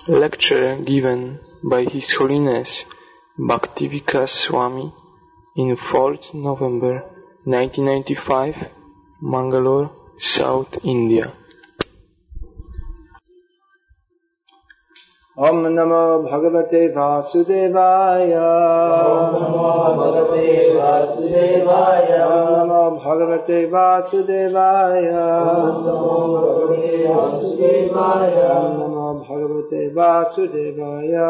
lecture given by His Holiness Bhakti Vikasa Swami in 4th November 1995, Mangalore, South India. Om Namo Bhagavate Vasudevaya. Om Namo Bhagavate Vasudevaya. Om Namo Bhagavate Vasudevaya. Om Namo Bhagavate Vasudevaya. Om Namo Bhagavate Vasudevaya.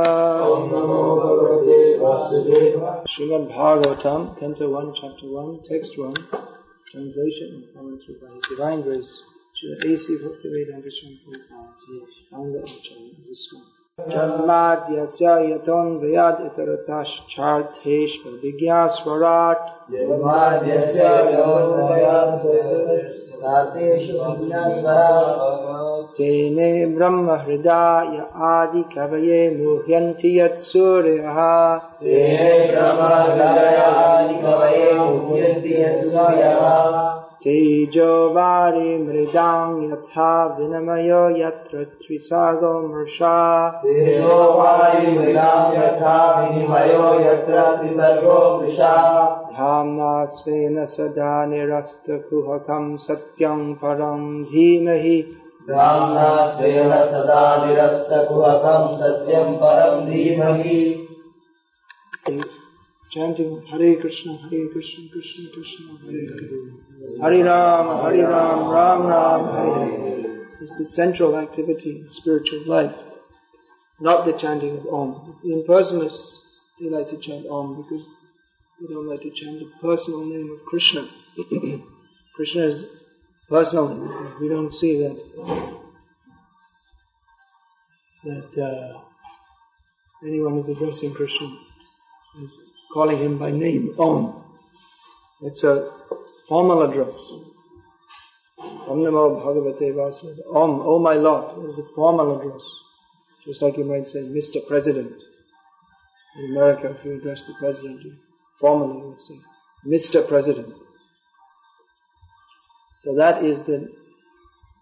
Om Namo Bhagavate Vasudevaya. Srimad Bhagavatam, Canto 1, Chapter 1, Text 1, translation and commentary by His Divine Grace, Srila A.C. Bhaktivedanta Swami Prabhupada, founder of this one. Janmadhyasya yaton vyad itaratash charthesh vigyaswarat. Janmadhyasya yaton vyad itaratash charthesh vigyaswarat. Tene brahma hridaya adi kavaye muhyanti yat suryaha. Tene brahma hridaya adi kavaye muhyanti yat suryaha. Tejo vari mridam yatha vinamayo yatra trisago mrsha. Tejo vari mridam yatha vinamayo yatra trisago mrsha. Dhamna svena sada nirasta kuhakam satyam param dhimahi. Dhamna svena sada nirasta kuhakam satyam param dhimahi. Chanting Hare Krishna, Hare Krishna, Krishna Krishna, Hare Hare. Hare Ram, Ram Ram, Hare Hare. It's the central activity in spiritual life, not the chanting of Om. The impersonalists, they like to chant Om because they don't like to chant the personal name of Krishna. Krishna is personal name. We don't see that anyone is addressing Krishna is calling him by name, Om. It's a formal address. Om Namo Bhagavate Vasudevaya. Om, oh my Lord, is a formal address. Just like you might say, Mr. President. In America, if you address the President, formally you would say, Mr. President. So that is the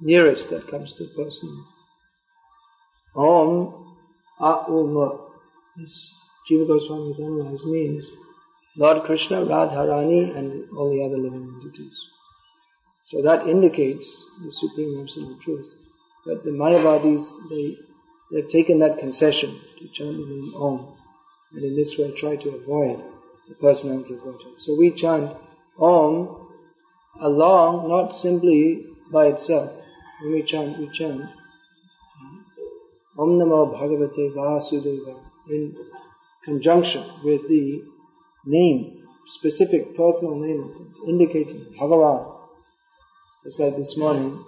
nearest that comes to a person. Om, A-U-M. This Jiva Goswami's analyze means Lord Krishna, Radharani and all the other living entities. So that indicates the Supreme Absolute Truth. But the Mayavadis, they've taken that concession to chant the name Om, and in this way try to avoid the personality of Godhead. So we chant Om along, not simply by itself. When we chant Om Namo Bhagavate Vasudevaya in conjunction with the name, specific personal name indicating Bhagavan. Just like this morning,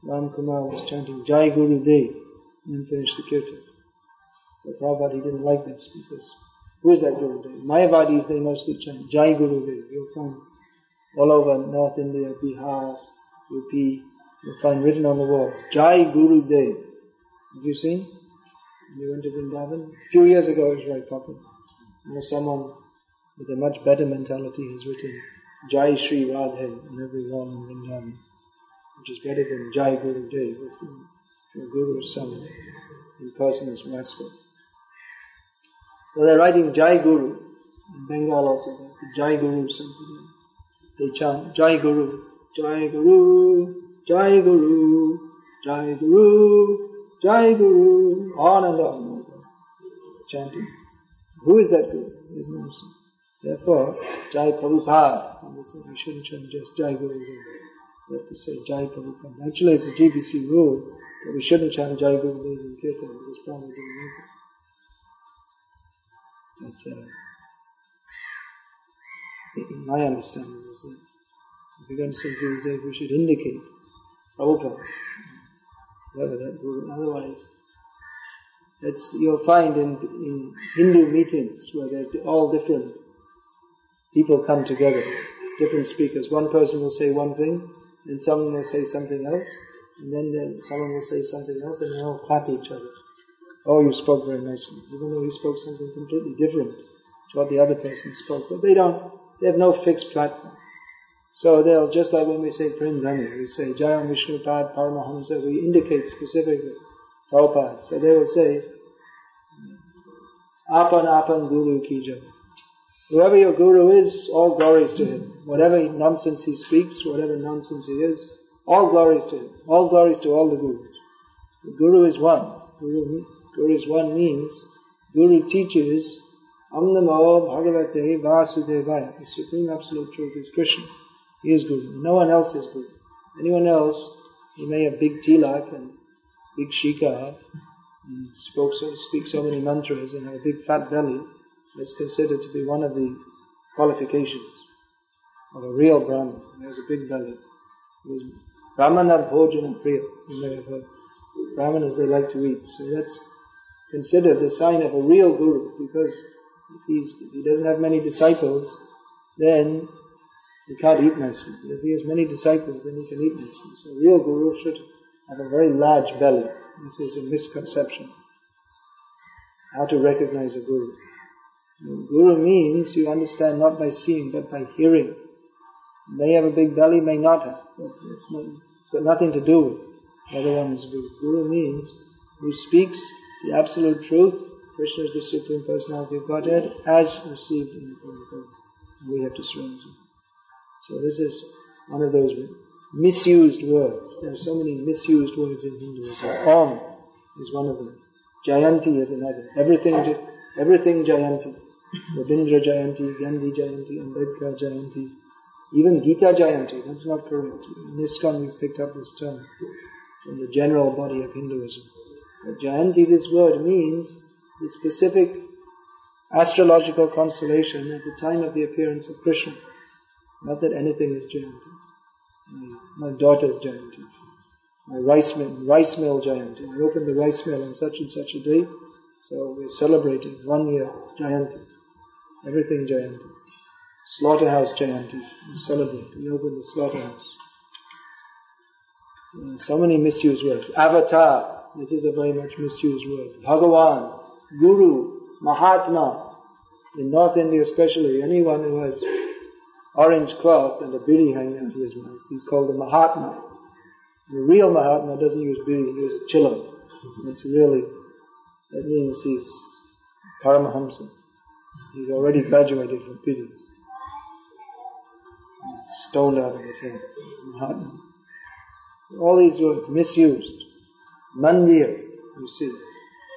Ram Kumar was chanting Jai Guru Dev and then finished the kirtan. So Prabhupada, he didn't like this because who is that Guru Dev? Mayavadis, they mostly chant Jai Guru Dev. You'll find all over North India, Bihar, UP, you'll find written on the walls, Jai Guru Dev. Have you seen? When you went to Vrindavan? A few years ago it was very popular. Now someone with a much better mentality has written Jai Shri Radhe on every wall in Vrindavan, which is better than Jai Guru Dev, from Guru's son, in person as Rascal. So they're writing Jai Guru. In Bengal also there's the Jai Guru Sampradaya. They chant Jai Guru, Jai Guru, Jai Guru, Jai Guru, Jai Guru, on and on, chanting. Who is that Guru? There is no son. Therefore, Jai Prabhupada. We shouldn't chant just Jai Guru. We have to say Jai Prabhupada. Actually, it's a GBC rule that we shouldn't chant Jai Guru in Kirtan because Prabhupada didn't like it. But my understanding was that if we're going to say Guru Dev, we should indicate Prabhupada, whatever that Guru. Otherwise, you'll find in Hindu meetings where they're all different people come together, different speakers. One person will say one thing, and someone will say something else, and then someone will say something else, and they all clap each other. Oh, you spoke very nicely, even though he spoke something completely different to what the other person spoke. But they have no fixed platform. So they'll, just like when we say Prindhani, we say Jayam Vishnupad Paramahamsa, we indicate specifically Prabhupada. So they will say Apan apan guru ki jai. Whoever your guru is, all glories to him. Whatever nonsense he speaks, whatever nonsense he is, all glories to him. All glories to all the gurus. The guru is one. Guru is one means Guru teaches Am Namo Bhagavate Vasudevaya. The Supreme Absolute Truth is Krishna. He is Guru. No one else is Guru. Anyone else, he may have big tilak and big shika, and speak so many mantras and have a big fat belly. It's considered to be one of the qualifications of a real Brahmin. He has a big belly. Brahmana bhojana priya. You may have heard. Brahmanas, they like to eat. So that's considered the sign of a real guru, because if he doesn't have many disciples, then he can't eat nicely. But if he has many disciples, then he can eat nicely. So a real guru should have a very large belly. This is a misconception. How to recognize a guru. Guru means you understand not by seeing but by hearing. May have a big belly, may not have. But it's got nothing to do with whether one is Guru. Guru means who speaks the absolute truth. Krishna is the Supreme Personality of Godhead as received in the Bhagavad-gita. We have to surrender. So this is one of those misused words. There are so many misused words in Hinduism. Om is one of them. Jayanti is another. Everything Jayanti. Rabindra Jayanti, Gandhi Jayanti, Ambedkar Jayanti, even Gita Jayanti. That's not correct. In ISKCON we picked up this term from the general body of Hinduism. But Jayanti, this word means the specific astrological constellation at the time of the appearance of Krishna. Not that anything is Jayanti. My daughter's Jayanti. My rice mill Jayanti. I opened the rice mill on such and such a day, so we're celebrating 1 year Jayanti. Everything Jayanti. Slaughterhouse Jayanti. We celebrate. We open the slaughterhouse. So many misused words. Avatar. This is a very much misused word. Bhagavan. Guru. Mahatma. In North India especially, anyone who has orange cloth and a bidi hanging out of his mouth, he's called a Mahatma. The real Mahatma doesn't use bidi, he uses chilam. That means he's Paramahamsa. He's already graduated from bidis. Stoned out of his head. Mahatma. All these words misused. Mandir, you see.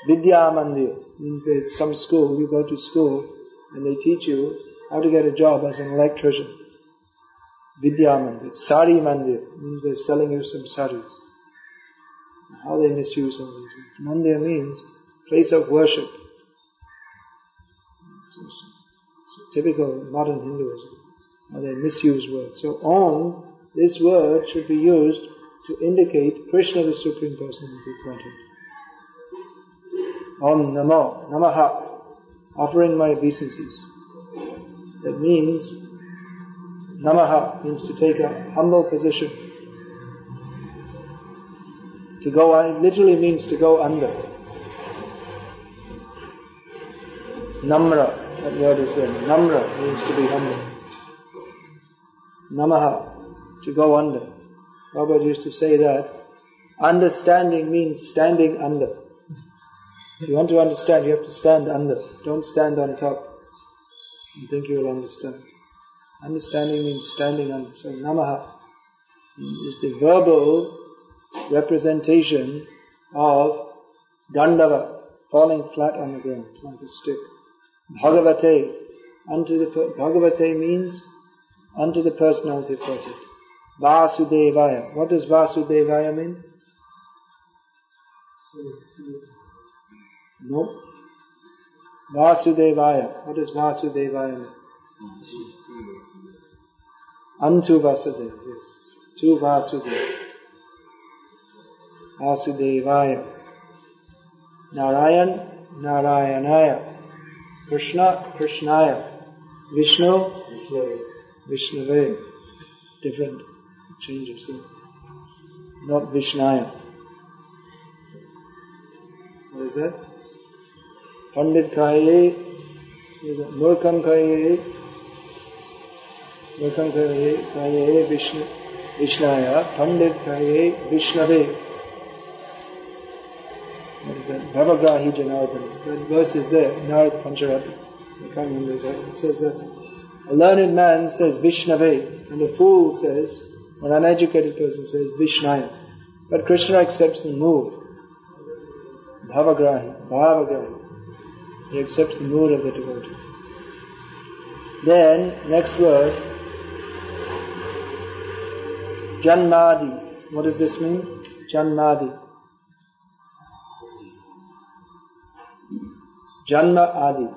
Vidya Mandir means there's some school, you go to school and they teach you how to get a job as an electrician. Vidya Mandir. Sari Mandir means they're selling you some saris. How they misuse all these words. Mandir means place of worship. So typical modern Hinduism. How they misuse words. So Om, this word should be used to indicate Krishna, the Supreme Personality of Godhead. Om Namo, Namaha, offering my obeisances. That means, Namaha means to take a humble position. To go on, literally means to go under. Namra, that word is there. Namra means to be humble. Namaha, to go under. Prabhupada used to say that understanding means standing under. If you want to understand, you have to stand under. Don't stand on top. You think you will understand. Understanding means standing under. So Namaha is the verbal representation of Dandava, falling flat on the ground like a stick. Bhagavate, Bhagavate means unto the personality of Godhead. Vasudevaya. What does Vasudevaya mean? No. Vasudevaya. What does Vasudevaya mean? Unto Vasudeva, yes. To Vasudeva. Vasudevaya. Narayan, Narayanaya. Krishna, Krishnaya. Vishnu, Vishnave. Different changes there. Not Vishnaya. What is that? Pandit Kaye, Murkam Kaye, Vishnaya, Pandit Kaye, Vishnave. What is that Bhavagrahi Janardana. That verse is there, Narad Pancharati. I can't remember exactly. It says that a learned man says Vishnave, and a fool says, or an uneducated person says Vishnaya. But Krishna accepts the mood. Bhavagrahi. He accepts the mood of the devotee. Then, next word, Janmadi. What does this mean? Janmadi. Janma Adi.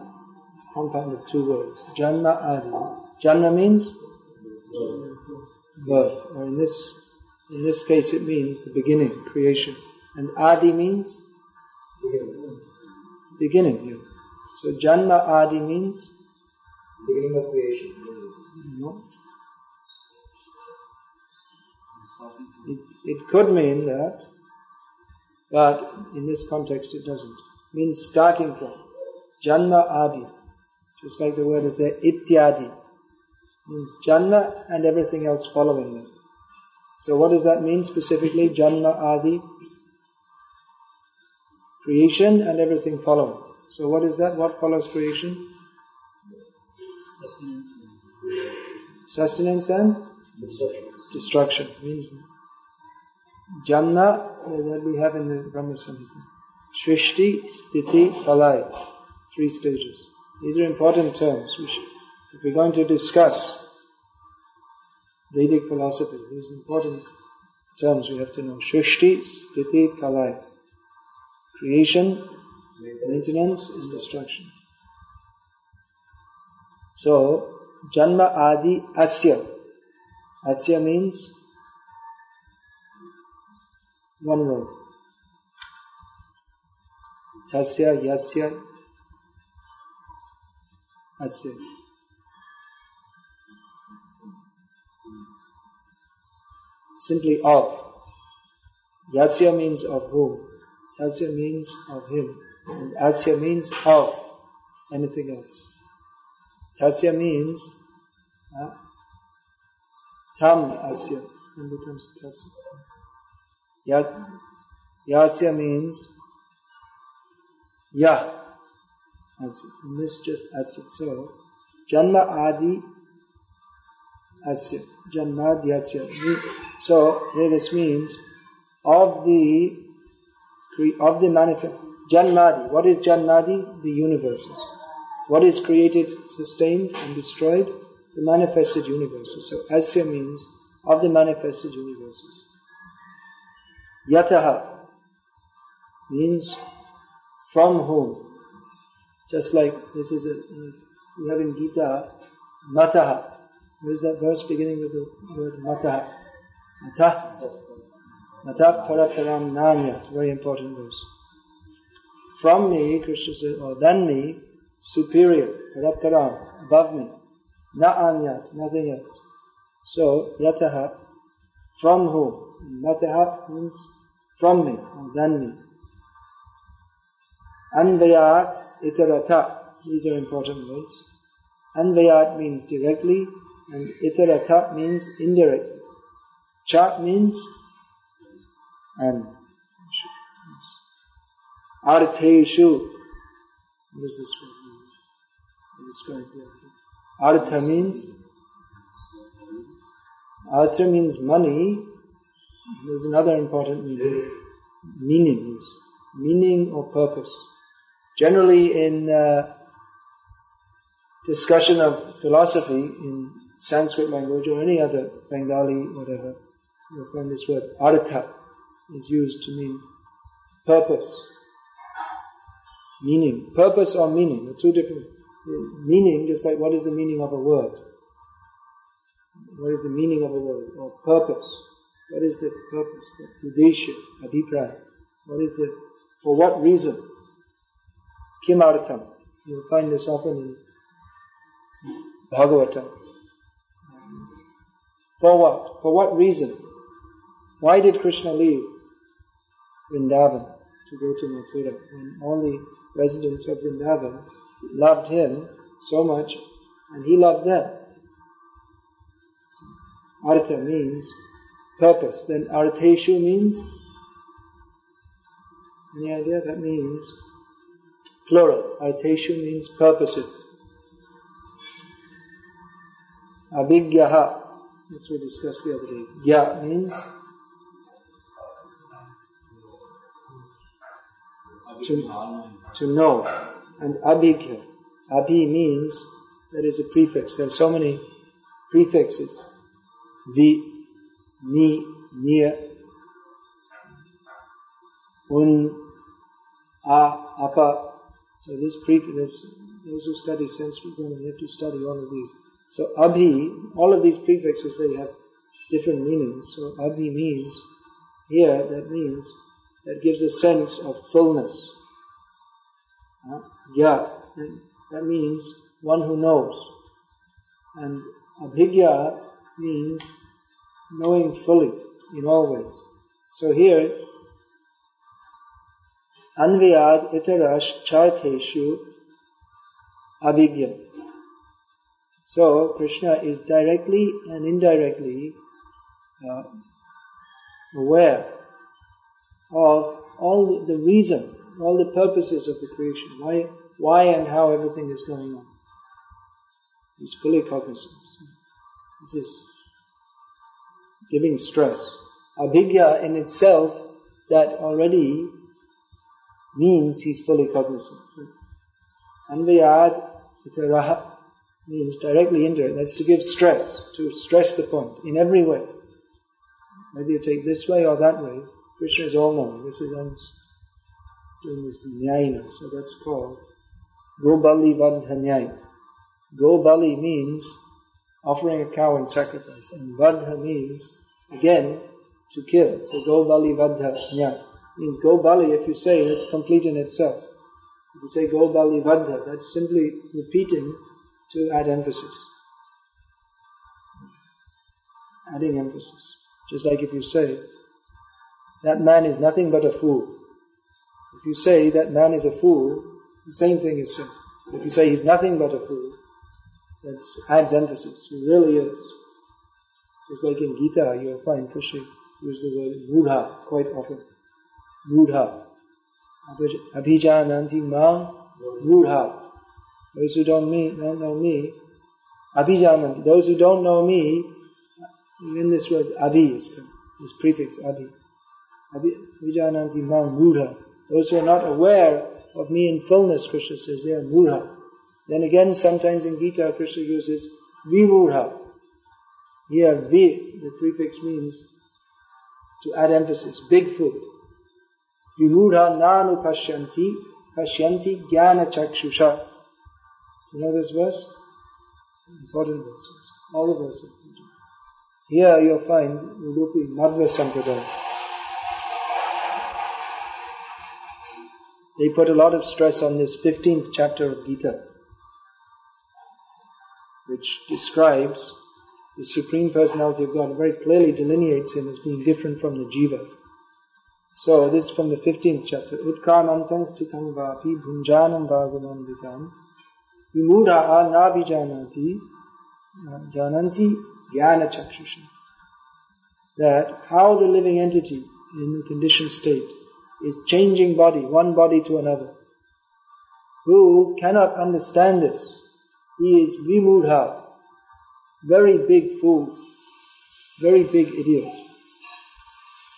Compound of two words. Janma Adi. Janma means birth. Or in this case it means the beginning, creation. And Adi means beginning. Yeah. So Janma Adi means beginning of creation. No. It could mean that, but in this context it doesn't. It means starting from. Janma Adi. Just like the word is there, Ityadi. It means Janma and everything else following them. So what does that mean specifically? Janma Adi. Creation and everything following. So what is that? What follows creation? Sustenance and destruction. Means Janma, that we have in the Brahma Samhita. Shrishti, Sthiti, Pralaya. 3 stages. These are important terms. If we're going to discuss Vedic philosophy, these important terms we have to know. Shrishti, Sthiti, Pralaya. Creation, maintenance, and destruction. So, Janma Adi Asya. Asya means one word. Tasya, Yasya, Asya. Simply of. Yasya means of whom. Tasya means of him. And Asya means of anything else. Tasya means Tam Asya, and becomes Tasya. Yasya means Yah Asya. And this is just Asya. So, Janma Adi Asya. Janma Asya. So, here this means of the manifest. Janmadi. What is Janmadi? The universes. What is created, sustained and destroyed? The manifested universes. So Asya means of the manifested universes. Yataha means from whom. Just like this is we have in Gita, Mataha. Where is that verse beginning with the word Mataha? Matah Parataram Nanyat. Very important verse. From me, Krishna says, or than me, superior, Parataram, above me. Na anyat, nothing else. So, yataha, from whom? Mataha means from me, or than me. Anvayat itarata. These are important words. Anvayat means directly, and itarata means indirectly. Cha means and. Artheshu. What is this word? Artha means money. There's another important meaning. Meaning or purpose. Generally in discussion of philosophy in Sanskrit language or any other Bengali, whatever, you'll find this word artha is used to mean purpose. Meaning. Purpose or meaning are two different. Meaning, just like what is the meaning of a word? What is the meaning of a word? Or purpose. What is the purpose? The udesha, abhipraya. What is for what reason? Kimartham. You'll find this often in Bhagavatam. For what? For what reason? Why did Krishna leave Vrindavan to go to Mathura when all the residents of Vrindavan loved him so much and he loved them? So, artha means purpose. Then artheshu means Any idea? That means plural. Arteshu means purposes. Abhigyaha, this we discussed the other day. Gya means to know. And abhigya. Abhi means, that is a prefix. There are so many prefixes. Vi, ni, nia, un, apa. So this prefix, those who study Sanskrit, they have to study all of these. So abhi, all of these prefixes, they have different meanings. So abhi means, here, that gives a sense of fullness. Gya, that means one who knows. And abhigya means knowing fully, in all ways. So here, anvayad itarash charteshu abhigya. So Krishna is directly and indirectly aware of all the reason, all the purposes of the creation, why and how everything is going on. He's fully cognizant. This is giving stress. Abhigya in itself, that already means he's fully cognizant. Anvayad itaraha means directly indirect. That's to give stress, to stress the point in every way. Whether you take this way or that way, Krishna is all-knowing. This is doing this nyayana, so that's called Gobali Vadha Nyaya. Gobali means offering a cow in sacrifice, and Vadha means, again, to kill. So Gobali Vadha Nyaya means Gobali, if you say, it's complete in itself. If you say Gobali Vadha, that's simply repeating to add emphasis. Adding emphasis. Just like if you say, that man is nothing but a fool. If you say that man is a fool, the same thing is said. If you say he's nothing but a fool, that adds emphasis. He really is. Just like in Gita, you'll find Krishna use the word mudha quite often. Mudha. Abhijananti ma mudha. Those who don't know me, abhijananti. Those who don't know me, in this word abhi is this prefix abhi. Abhijananti ma mudha. Those who are not aware of me in fullness, Krishna says, they are mudha. Then again, sometimes in Gita, Krishna uses vimudha. Here, vi, the prefix means to add emphasis, big foot. Vimudha nanu pashyanti jnana chakshusha. You know this verse? Important verses. All the verses. Here you'll find Udupi Madhva Sampradaya. They put a lot of stress on this 15th chapter of Gita, which describes the Supreme Personality of God, very clearly delineates Him as being different from the Jiva. So this is from the 15th chapter. Utkramantam sthitam vapi bhunjanam bhagavan vitam vimudha nabijananti jananti jnana chakshusha. That how the living entity in the conditioned state is changing one body to another. Who cannot understand this? He is vimudha, very big fool, very big idiot.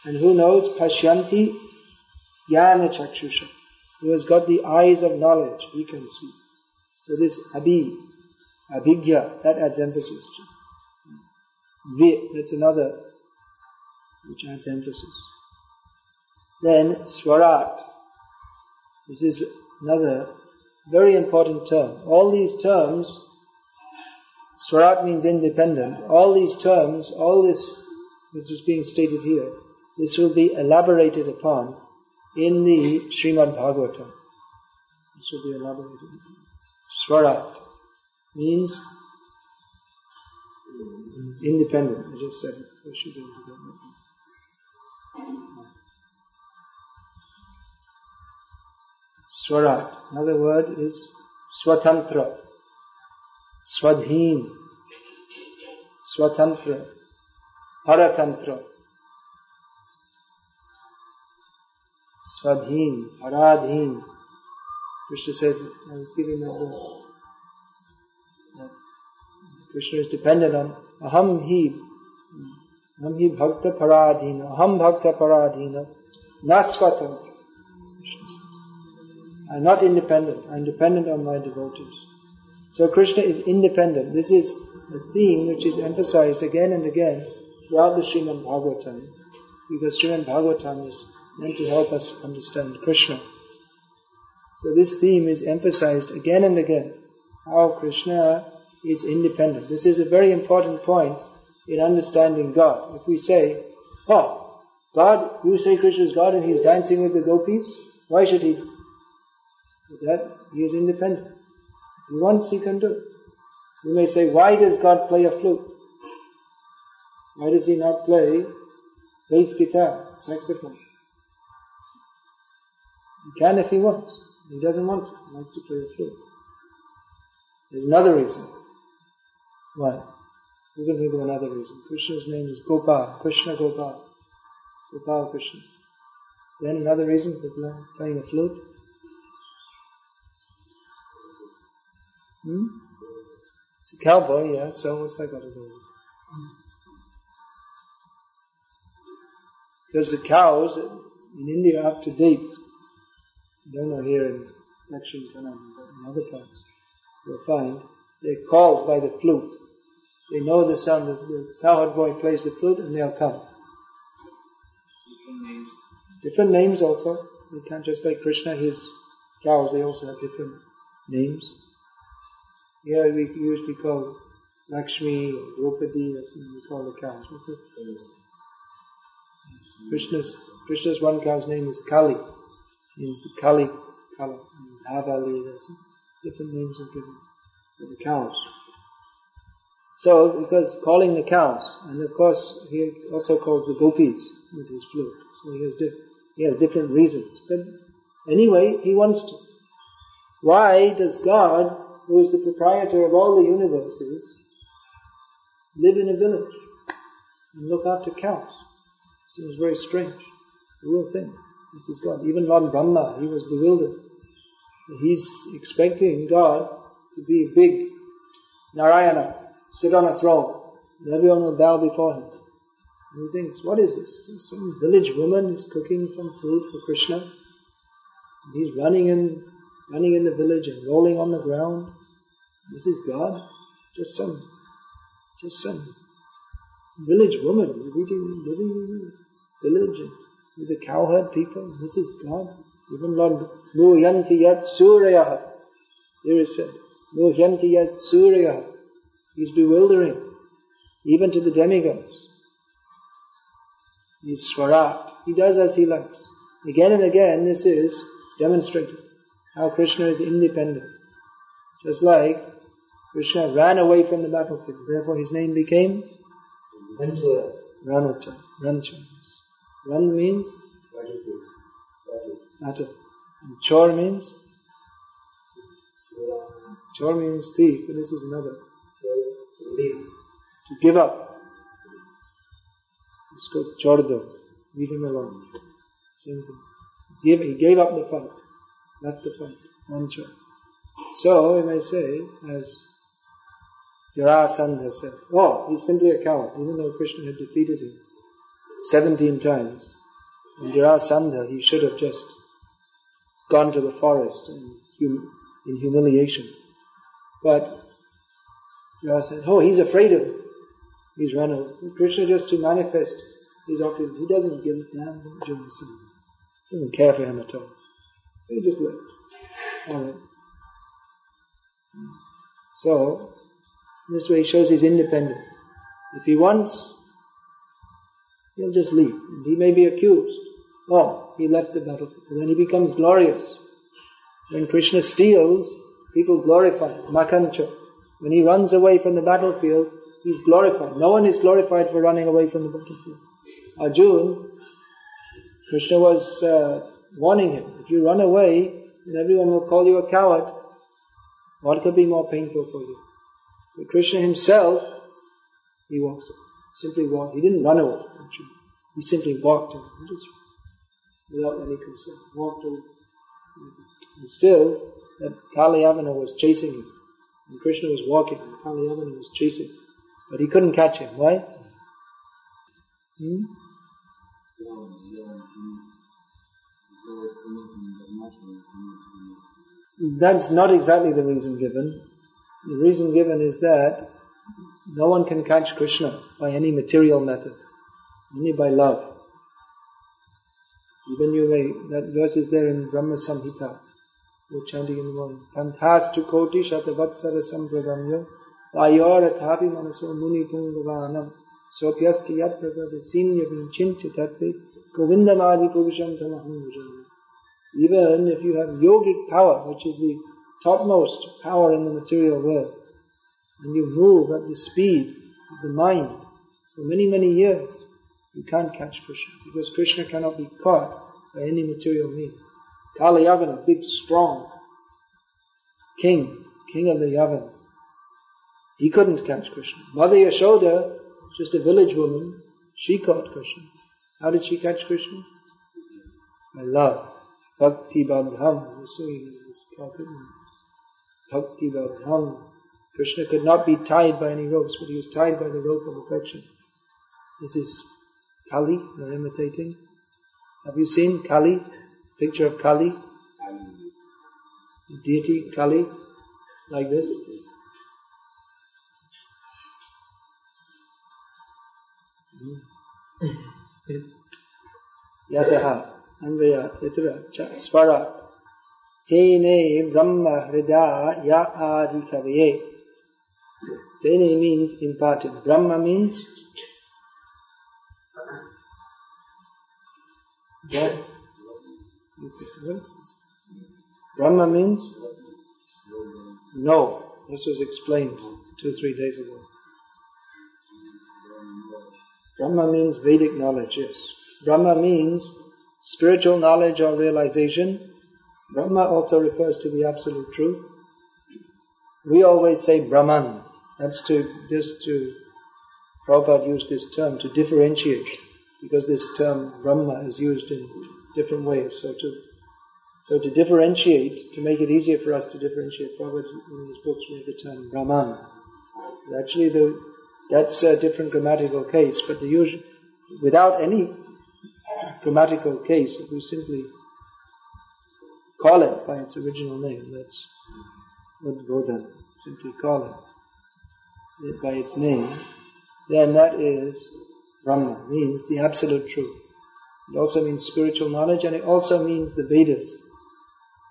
And who knows? Pashyanti jnana chakshusha, who has got the eyes of knowledge, he can see. So this abhigya, that adds emphasis to. Vi, that's another which adds emphasis. Then swarat. This is another very important term. All these terms, swarat means independent. All these terms, all this which is being stated here, this will be elaborated upon in the Srimad Bhagavatam. This will be elaborated upon. Swarat means independent. I just said it, so I should be able to get that. Swarat. Another word is swatantra, swadheen, swatantra, paratantra. Swadhin, Paradhin. Krishna says, I was giving that verse. That Krishna is dependent on Aham hi bhakta paradhina, Aham bhakta paradhina, nasvatantra. Krishna says, I'm not independent, I'm dependent on my devotees. So Krishna is independent. This is a theme which is emphasized again and again throughout the Srimad Bhagavatam, because Srimad Bhagavatam is meant to help us understand Krishna. So this theme is emphasized again and again, how Krishna is independent. This is a very important point in understanding God. If we say, oh, God, you say Krishna is God and He is dancing with the gopis, why should He? That He is independent. If He wants, He can do it. You may say, why does God play a flute? Why does He not play bass guitar, saxophone? He can if He wants. He doesn't want to. He wants to play a flute. There's another reason. Why? You can think of another reason. Krishna's name is Gopal, Krishna Gopal. Gopal Krishna. Then another reason for playing a flute. It's a cowboy, yeah, so what's that got to do with it? Because the cows in India are up to date. I don't know here in Dakshin Kannada, but in other parts you'll find they're called by the flute. They know the sound. The cowherd boy plays the flute and they'll come. Different names. Different names also. They can't just like Krishna, his cows, they also have different names. Here we usually call Lakshmi or Draupadi or something, we call the cows. Krishna's one cow's name is Kali. Means the Kali color. Havali, there's different names are given for the cows. So, because calling the cows, and of course he also calls the gopis with his flute. So he has different reasons. But anyway, he wants to. Why does God, who is the proprietor of all the universes, live in a village and look after cows? Seems very strange. You will think, this is God. Even Lord Brahma, he was bewildered. He's expecting God to be big, Narayana, sit on a throne, and everyone will bow before him. And he thinks, what is this? Some village woman is cooking some food for Krishna. And he's running in the village and rolling on the ground. This is God? Just some village woman is living in the village with the cowherd people. This is God. Even Lord Muhyanti Yat Suryaha. Here is said, Muhyanti Yat Suryaha. He's bewildering, even to the demigods. He's Swarat. He does as he likes. Again and again, this is demonstrated. How Krishna is independent. Just like Krishna ran away from the battlefield. Therefore his name became Ranchura. Ran means battle. And Chor means thief, but this is another. To give up. It's called Chordo. Leave him alone. Same thing. He gave up the fight. Left the fight. Ranchura. So we may say, as Jarasandha said, oh, he's simply a coward, even though Krishna had defeated him 17 times. And Jarasandha, he should have just gone to the forest in humiliation. But Jara said, oh, he's afraid of him. He's run away. Krishna, just to manifest his opulence, he doesn't give a damn about Jarasandha. He doesn't care for him at all. So he just left. Alright. So, this way he shows he's independent. If he wants, he'll just leave. And he may be accused. Oh, he left the battlefield. And then he becomes glorious. When Krishna steals, people glorify him. Makancha. When he runs away from the battlefield, he's glorified. No one is glorified for running away from the battlefield. Arjuna, Krishna was warning him, if you run away, then everyone will call you a coward. What could be more painful for you? But Krishna himself, he walks. Simply walked. He didn't run away. He simply walked. without any concern. Walked over. And still, that Kalyavana was chasing him. And Krishna was walking, and Kalyavana was chasing him. But he couldn't catch him. Why? That's not exactly the reason given. The reason given is that no one can catch Krishna by any material method, only by love. Even that verse is there in Brahma Samhita. We're chanting in the morning. Pantastu koti shatavatsara sampradamya vayor athapi manaso muni pungavanam sopyasti yat pravadasinya vinchinti tatve govindamadi purusham tamaham vajana. Even if you have yogic power, which is the topmost power in the material world, and you move at the speed of the mind for many, many years, you can't catch Krishna, because Krishna cannot be caught by any material means. Kalyavana, big, strong king of the Yavans, he couldn't catch Krishna. Mother Yashoda, just a village woman, she caught Krishna. How did she catch Krishna? By love. Bhakti Badham, we're singing in this Celtic one. Bhakti Badham. Krishna could not be tied by any ropes, but he was tied by the rope of affection. This is Kali, they're imitating. Have you seen Kali? Picture of Kali? The deity Kali, like this. Yataha, Anvaya, Yatra, Svara, Tene Brahma Hrida Ya Adi Kavaye. Tene means imparted. Brahma means what? What is this? Brahma means no. This was explained 2-3 days ago. Brahma means Vedic knowledge, yes. Brahma means spiritual knowledge or realization. Brahma also refers to the absolute truth. We always say Brahman. That's Prabhupada used this term to differentiate, because this term Brahma is used in different ways. So to differentiate, to make it easier for us to differentiate, Prabhupada in his books made the term Brahman. Actually, that's a different grammatical case, but without any grammatical case, if we simply call it by its original name, that's Uddbodhan, simply call it by its name, then that is Brahma, means the absolute truth. It also means spiritual knowledge, and it also means the Vedas.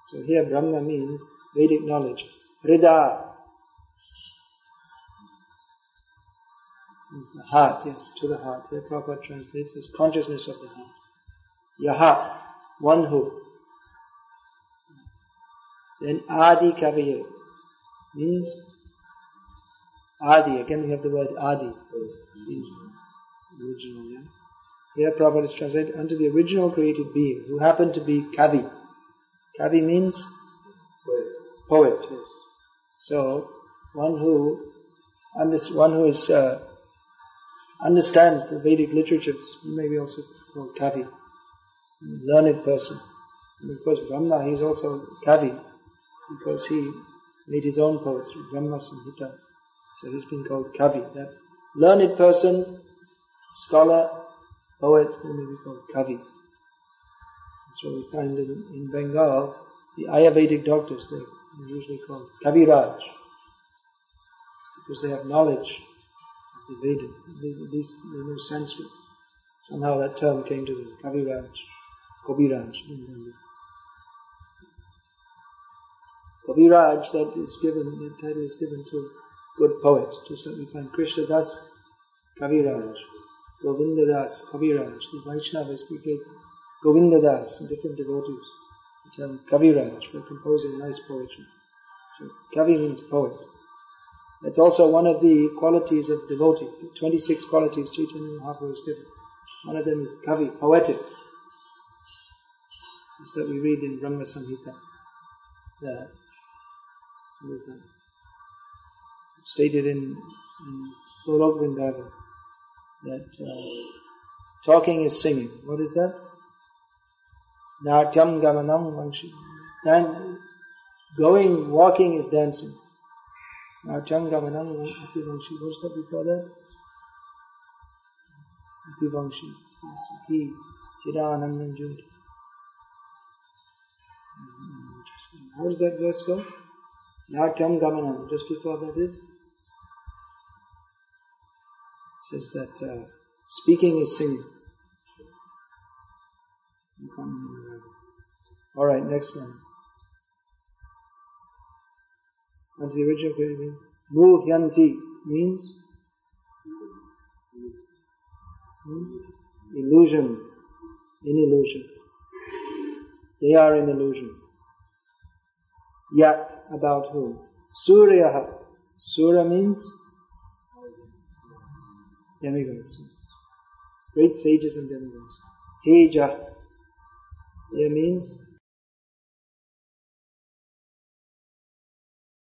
So here Brahma means Vedic knowledge. Hrida means the heart, yes, to the heart. Here Prabhupada translates as consciousness of the heart. Yaha, one who. Then Adi Kavaye means Adi. Again we have the word Adi. Means original, yeah. Here Prabhupada is translated unto the original created being, who happened to be Kavi. Kavi means poet, yes. So one who understands the Vedic literatures, he may be also called Kavi, learned person. And of course Brahma, he is also Kavi, because he made his own poetry, Brahma Samhita. So he's been called Kavi. That learned person, scholar, poet, who may be called Kavi. That's what we find in Bengal, the Ayurvedic doctors, they're usually called Kaviraj, because they have knowledge of the Veda. They know Sanskrit. Somehow that term came to them, Kaviraj, Kabiraj. Kaviraj, the title is given to a good poet, just like we find Krishna Das, Kaviraj, Govinda Das, Kaviraj, the Vaishnavas, they get Govinda Das, and different devotees, the term Kaviraj for composing nice poetry. So Kavi means poet. That's also one of the qualities of devotee. 26 qualities Chaitanya Mahaprabhu is given. One of them is Kavi, poetic. It's that we read in Brahma Samhita. Stated in Golok Vrindavan that talking is singing. What is that? Natyam gamanam vangshi. Then walking is dancing. Natyam gamanam vangshi. What's that before that? Vangshi. He Chidanandam Jyoti. What is that verse called? Natyam gamanam. Just before that is? It says that speaking is singing. Alright, next one. What's the original meaning? Muhyanti means illusion. In illusion. They are in illusion. Yat, about whom? Suryaha. Surya means demigods. Great sages and demigods. Teja. It means